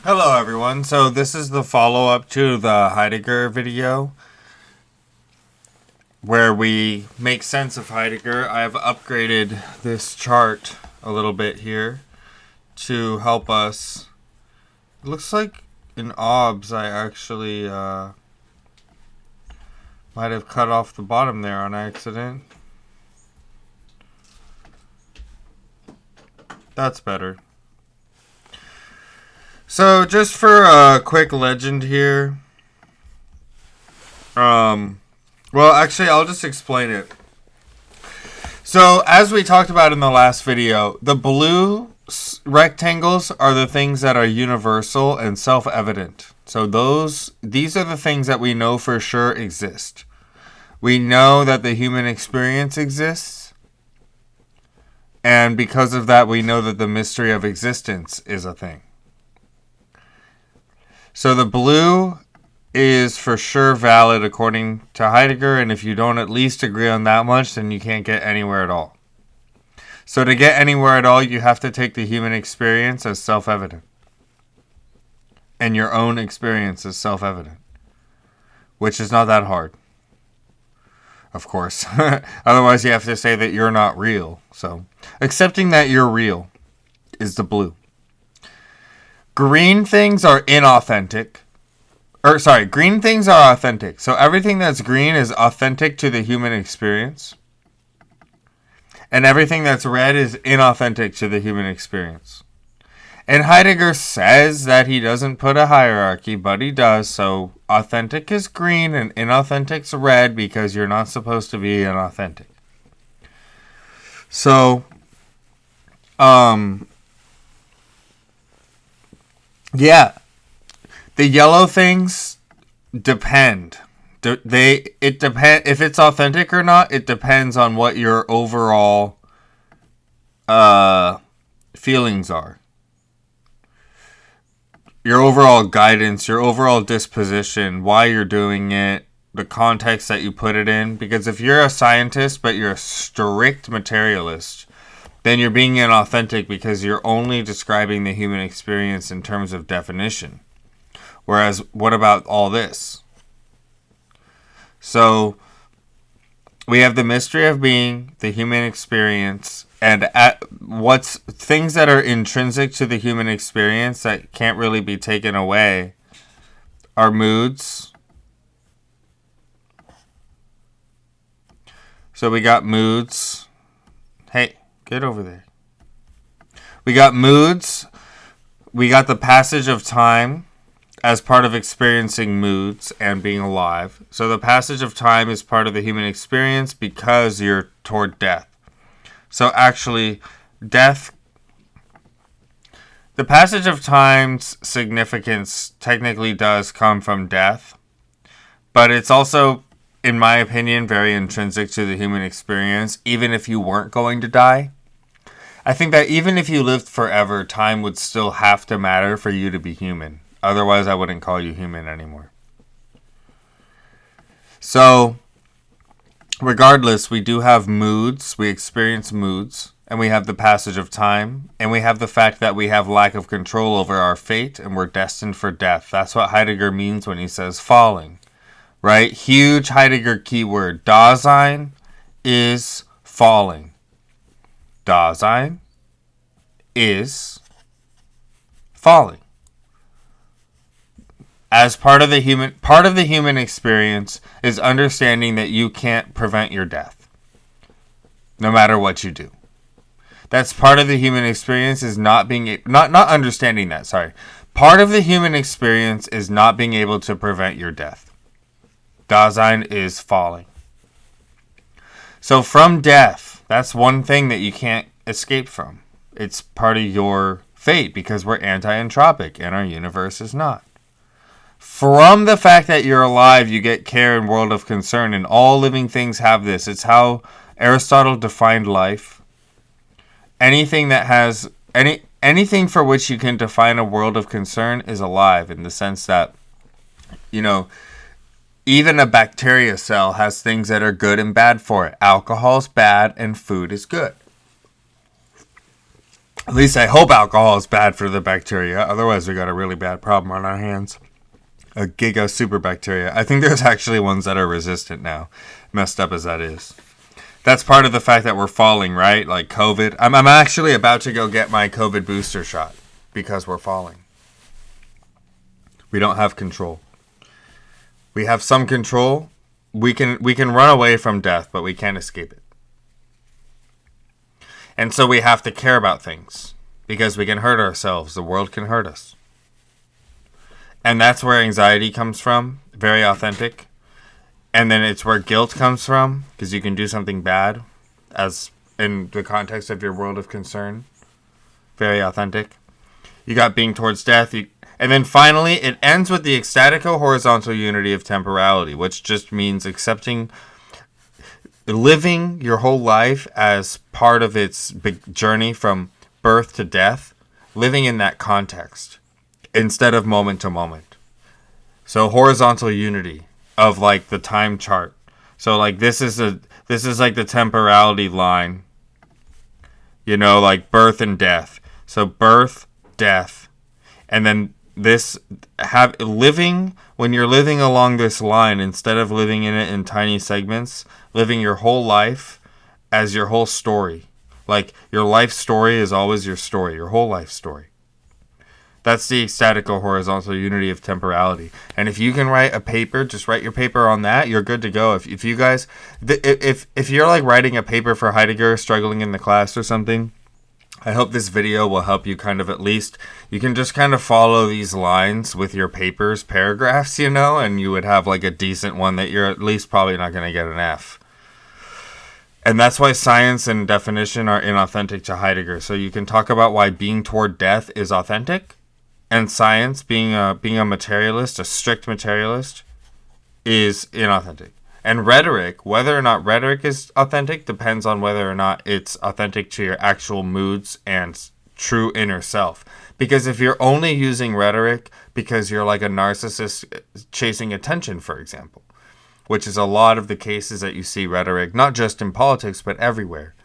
Hello everyone, so this is the follow-up to the Heidegger video where we make sense of Heidegger. I have upgraded this chart a little bit here to help us. It looks like in OBS I actually might have cut off the bottom there on accident. That's better. So, just for a quick legend here. Well, actually, I'll just explain it. So, as we talked about in the last video, the blue rectangles are the things that are universal and self-evident. So, these are the things that we know for sure exist. We know that the human experience exists. And because of that, we know that the mystery of existence is a thing. So the blue is for sure valid according to Heidegger, and if you don't at least agree on that much, then you can't get anywhere at all. So to get anywhere at all, you have to take the human experience as self-evident. And your own experience as self-evident. Which is not that hard. Of course. Otherwise you have to say that you're not real. So accepting that you're real is the blue. Green things are inauthentic. Green things are authentic. So everything that's green is authentic to the human experience. And everything that's red is inauthentic to the human experience. And Heidegger says that he doesn't put a hierarchy, but he does. So authentic is green and inauthentic's red because you're not supposed to be inauthentic. So, yeah, the yellow things depend. It depend if it's authentic or not. It depends on what your overall feelings are, your overall guidance, your overall disposition, why you're doing it, the context that you put it in. Because if you're a scientist but you're a strict materialist, then you're being inauthentic because you're only describing the human experience in terms of definition. Whereas, what about all this? So, we have the mystery of being, the human experience, and what's things that are intrinsic to the human experience that can't really be taken away are moods. So we got moods. Hey. Get over there. We got moods. We got the passage of time as part of experiencing moods and being alive. So the passage of time is part of the human experience because you're toward death. So actually, death... The passage of time's significance technically does come from death. But it's also, in my opinion, very intrinsic to the human experience, even if you weren't going to die. I think that even if you lived forever, time would still have to matter for you to be human. Otherwise, I wouldn't call you human anymore. So, regardless, we do have moods. We experience moods. And we have the passage of time. And we have the fact that we have lack of control over our fate. And we're destined for death. That's what Heidegger means when he says falling. Right? Huge Heidegger keyword. Dasein is falling. Dasein is falling. As part of the human experience is understanding that you can't prevent your death, no matter what you do. That's part of the human experience is not understanding that. Sorry, part of the human experience is not being able to prevent your death. Dasein is falling. So from death. That's one thing that you can't escape from. It's part of your fate because we're anti-entropic and our universe is not. From the fact that you're alive, you get care and world of concern, and all living things have this. It's how Aristotle defined life. Anything that has anything for which you can define a world of concern is alive, in the sense that, even a bacteria cell has things that are good and bad for it. Alcohol's bad and food is good. At least I hope alcohol is bad for the bacteria. Otherwise, we got a really bad problem on our hands. A giga super bacteria. I think there's actually ones that are resistant now, messed up as that is. That's part of the fact that we're falling, right? Like COVID. I'm actually about to go get my COVID booster shot because we're falling. We don't have control. We have some control. We can run away from death, but we can't escape it. And so we have to care about things because we can hurt ourselves. The world can hurt us. And that's where anxiety comes from. Very authentic. And then it's where guilt comes from because you can do something bad as in the context of your world of concern. Very authentic. You got being towards death. And then finally, it ends with the ecstatico-horizontal unity of temporality, which just means accepting, living your whole life as part of its big journey from birth to death, living in that context instead of moment to moment. So horizontal unity of like the time chart. So like this is like the temporality line, you know, like birth and death. So birth, death, and then this when you're living along this line, instead of living in it in tiny segments, living your whole life as your whole story. Like your life story is always your story, your whole life story. That's the ecstatico-horizontal unity of temporality. And if you can write a paper, just write your paper on that, you're good to go. If you guys, if you're like writing a paper for Heidegger, struggling in the class or something, I hope this video will help you kind of at least, you can just kind of follow these lines with your papers, paragraphs, you know, and you would have like a decent one that you're at least probably not going to get an F. And that's why science and definition are inauthentic to Heidegger. So you can talk about why being toward death is authentic, and science, being a materialist, a strict materialist, is inauthentic. And rhetoric, whether or not rhetoric is authentic, depends on whether or not it's authentic to your actual moods and true inner self. Because if you're only using rhetoric because you're like a narcissist chasing attention, for example, which is a lot of the cases that you see rhetoric, not just in politics, but everywhere,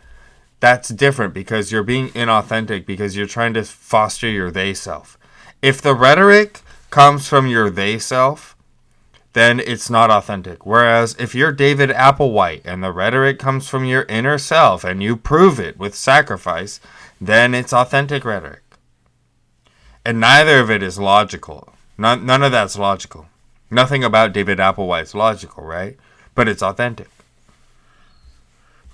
that's different because you're being inauthentic because you're trying to foster your they self. If the rhetoric comes from your they self, then it's not authentic. Whereas if you're David Applewhite and the rhetoric comes from your inner self and you prove it with sacrifice, then it's authentic rhetoric. And neither of it is logical. None of that's logical. Nothing about David Applewhite's logical, right? But it's authentic.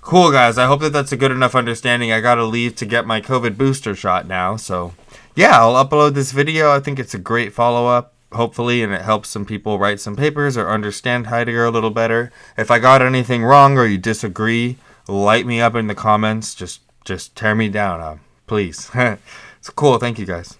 Cool, guys. I hope that that's a good enough understanding. I gotta leave to get my COVID booster shot now. So, yeah, I'll upload this video. I think it's a great follow-up, hopefully, and it helps some people write some papers or understand Heidegger a little better. If I got anything wrong or you disagree, light me up in the comments. Just tear me down, please. It's cool. Thank you, guys.